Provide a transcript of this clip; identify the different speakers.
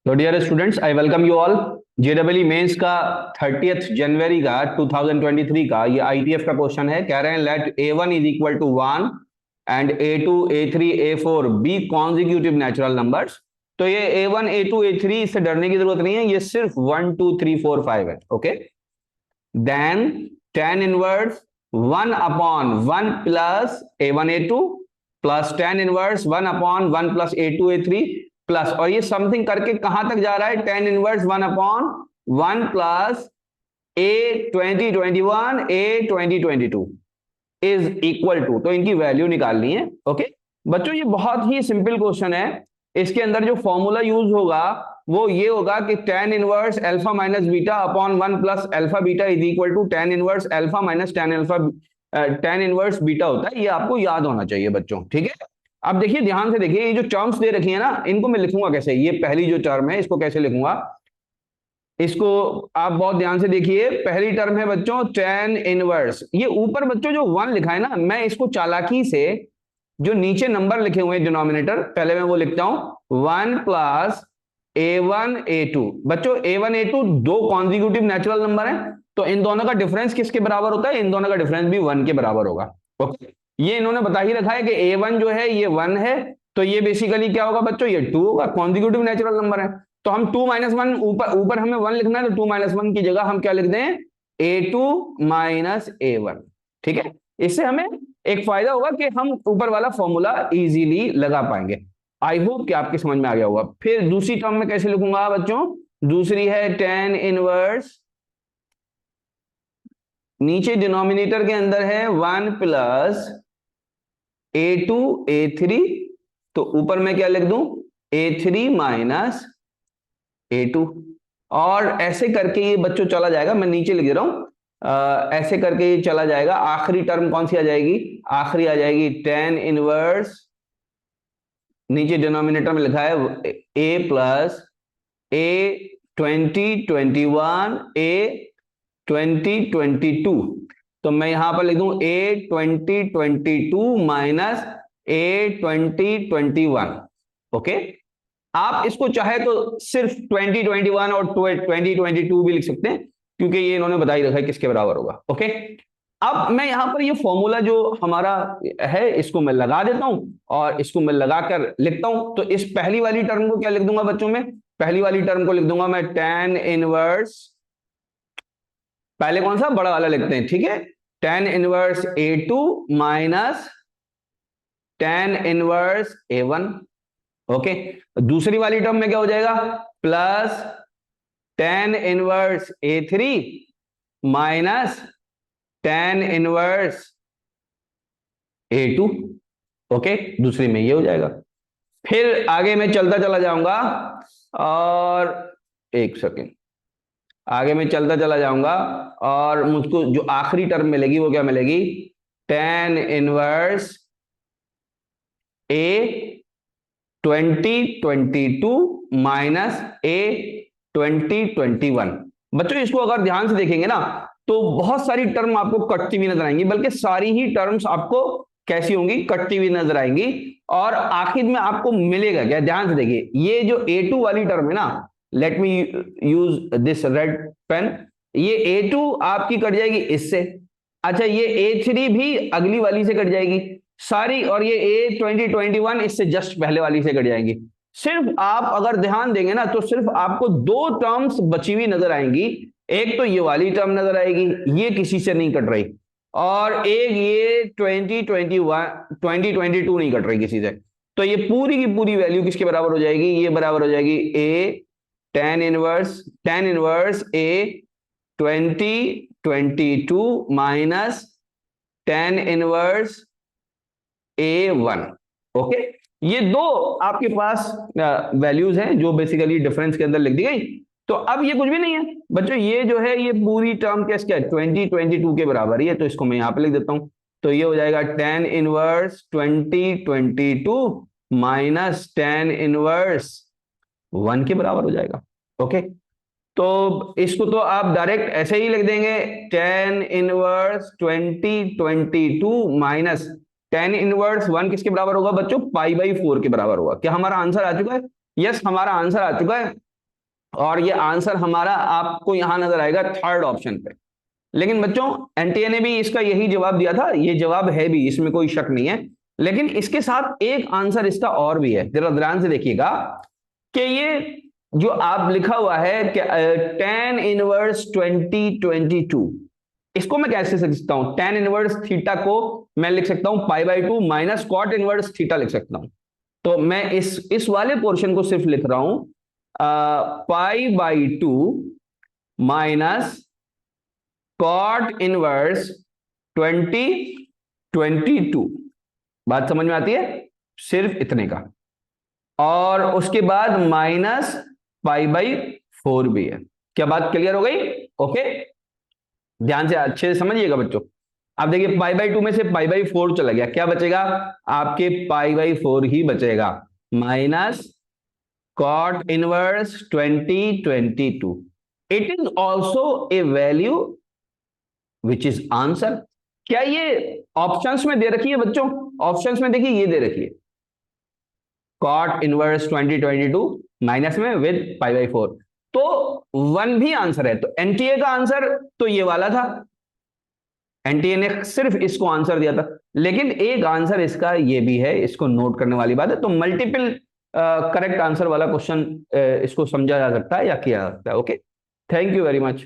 Speaker 1: तो dear students, I welcome you all. JW mains का 30 जनवरी का 2023 का ये आईटीएफ का क्वेश्चन है। कह रहे हैं let a1 is equal to 1 and a2 a3 a4 be consecutive natural numbers. तो ये a1 a2 a3 इससे डरने की जरूरत नहीं है, ये सिर्फ 1 2 3 4 5 है। Okay, then tan inverse 1 upon 1 plus a1 a2 plus tan inverse 1 upon 1 plus a2 a3 plus, और ये समथिंग करके कहां तक जा रहा है, tan inverse 1 upon 1 plus a2021 a2022 is equal to, तो इनकी वैल्यू निकालनी है। ओके बच्चों, ये बहुत ही सिंपल क्वेश्चन है। इसके अंदर जो फॉर्मूला यूज होगा वो ये होगा कि tan inverse alpha minus beta upon 1 plus alpha beta is equal to tan inverse alpha minus tan inverse beta होता है। ये आपको याद होना चाहिए बच्चों, ठीक है। अब देखिए, ध्यान से देखिए, ये जो टर्म्स दे रखी है ना, इनको मैं लिखूंगा कैसे। ये पहली जो टर्म है इसको कैसे लिखूंगा, इसको आप बहुत ध्यान से देखिए। पहली टर्म है बच्चों tan इनवर्स, ये ऊपर बच्चों जो 1 लिखा है ना, मैं इसको चालाकी से जो नीचे नंबर लिखे हुए हैं डिनोमिनेटर, पहले मैं वो लिखता हूं 1 प्लस a1 a2। बच्चों a1 a2 दो कॉन्जिक्यूटिव नेचुरल नंबर हैं, तो इन दोनों का डिफरेंस किसके बराबर होता है, इन दोनों का डिफरेंस भी 1 के बराबर होगा। ओके, ये इन्होंने बता ही रखा है कि a1 जो है ये 1 है, तो ये बेसिकली क्या होगा बच्चों, ये 2 होगा, कॉन्जिक्यूटिव नेचुरल नंबर है। तो हम 2 माइनस 1, ऊपर ऊपर हमें 1 लिखना है, तो 2 माइनस 1 की जगह हम क्या लिख दें, a2 माइनस a1। ठीक है, इससे हमें एक फायदा होगा कि हम ऊपर वाला फॉर्मूला इजीली लगा पाएंगे। आई होप कि आपकी समझ में आ गया होगा। फिर दूसरी टर्म में कैसे लिखूंगा बच्चों, दूसरी है tan इनवर्स, नीचे डिनोमिनेटर के अंदर है 1 प्लस a2 a3, तो ऊपर मैं क्या लिख दूं, a3 माइनस a2। और ऐसे करके ये बच्चों चला जाएगा, मैं नीचे लिख दे रहा हूं, ऐसे करके ये चला जाएगा। आखिरी टर्म कौन सी आ जाएगी, आखिरी आ जाएगी tan इनवर्स, नीचे डिनोमिनेटर में लिखा है a प्लस a2021 a2022, तो मैं यहां पर लिख दूं a2022 माइनस a2021। ओके, आप इसको चाहे तो सिर्फ 2021 और 2022 भी लिख सकते हैं, क्योंकि ये इन्होंने बता ही रखा है किसके बराबर होगा। ओके, अब मैं यहां पर ये फॉर्मूला जो हमारा है इसको मैं लगा देता हूं, और इसको मैं लगाकर लिखता हूं। तो इस पहली वाली टर्म को क्या लिख दूंगा बच्चों में, पहली वाली टर्म को लिख दूंगा मैं tan इनवर्स, पहले कौन सा बड़ा वाला लिखते हैं, ठीक है, tan inverse a2 minus tan inverse a1। Okay, दूसरी वाली टर्म में क्या हो जाएगा, plus tan inverse a3 minus tan inverse a2। Okay, दूसरी में ये हो जाएगा। फिर आगे मैं चलता चला जाऊंगा, और एक सेकेंड, आगे मैं चलता चला जाऊंगा, और मुझको जो आखिरी टर्म मिलेगी वो क्या मिलेगी, tan inverse a2022 minus a2021। बच्चों इसको अगर ध्यान से देखेंगे ना, तो बहुत सारी टर्म आपको कटती हुई नजर आएंगी, बल्कि सारी ही टर्म्स आपको कैसी होंगी, कटती हुई नजर आएंगी। और आखिर में आपको मिलेगा क्या, ध्यान से देखिए, ये जो a2 वाली टर्म है ना, let me use this red pen, ये a2 आपकी कट जाएगी इससे। अच्छा, ये a3 भी अगली वाली से कट जाएगी सारी, और ये a2021 इससे जस्ट पहले वाली से कट जाएंगी। सिर्फ आप अगर ध्यान देंगे ना, तो सिर्फ आपको दो टर्म्स बची हुई नजर आएंगी। एक तो ये वाली टर्म नजर आएगी, ये किसी से नहीं कट रही, और एक ये 2022 नहीं कट रही किसी से। तो ये पूरी की पूरी वैल्यू किसके बराबर हो जाएगी, ये बराबर हो जाएगी tan inverse a2022 minus tan inverse a1। Okay, ये दो आपके पास वैल्यूज हैं जो बेसिकली डिफरेंस के अंदर लिख दी गई। तो अब ये कुछ भी नहीं है बच्चों, ये जो है ये पूरी टर्म क्या है, 2022 के बराबर ही है, तो इसको मैं यहां पे लिख देता हूं। तो ये हो जाएगा tan inverse 2022 minus tan inverse 1 के बराबर हो जाएगा। ओके, तो इसको तो आप डायरेक्ट ऐसे ही लिख देंगे, tan inverse 2022 minus tan inverse 1 किसके बराबर होगा बच्चों, पाई बाई 4 के बराबर होगा। क्या हमारा आंसर आ चुका है, यस हमारा आंसर आ चुका है। और ये आंसर हमारा आपको यहां नजर आएगा थर्ड ऑप्शन पे। लेकिन बच्चों एनटीए ने भी इसका यही जवाब दिया था, ये जवाब है भी, इसमें कोई शक नहीं है। लेकिन इसके साथ एक आंसर इसका और भी है, जरा ध्यान से देखिएगा कि ये जो आप लिखा हुआ है कि tan इनवर्स 2022, इसको मैं कैसे लिख सकता हूं? tan इनवर्स थीटा को मैं लिख सकता हूं π/2 माइनस कॉट इनवर्स थीटा लिख सकता हूं। तो मैं इस वाले पोर्शन को सिर्फ लिख रहा हूं π/2 माइनस कॉट इनवर्स 2022। बात समझ में आती है? सिर्फ इतने का, और उसके बाद माइनस π/4 भी है। क्या बात क्लियर हो गई? ओके, ध्यान से अच्छे से समझिएगा बच्चों। आप देखिए π/2 में से π/4 चला गया, क्या बचेगा? आपके π/4 ही बचेगा, minus cot inverse 2022। It is also a value which is answer. क्या ये ऑप्शंस में दे रखी है बच्चों? ऑप्शंस में देखिए ये दे रखी है, कॉट इनवर्स 2022 माइनस में विद π/4, तो 1 भी आंसर है। तो एनटीए का आंसर तो ये वाला था, एनटीए ने सिर्फ इसको आंसर दिया था, लेकिन एक आंसर इसका ये भी है, इसको नोट करने वाली बात है। तो मल्टीपल करेक्ट आंसर वाला क्वेश्चन इसको समझा जा सकता है या किया जा सकता है। Okay, thank you very much.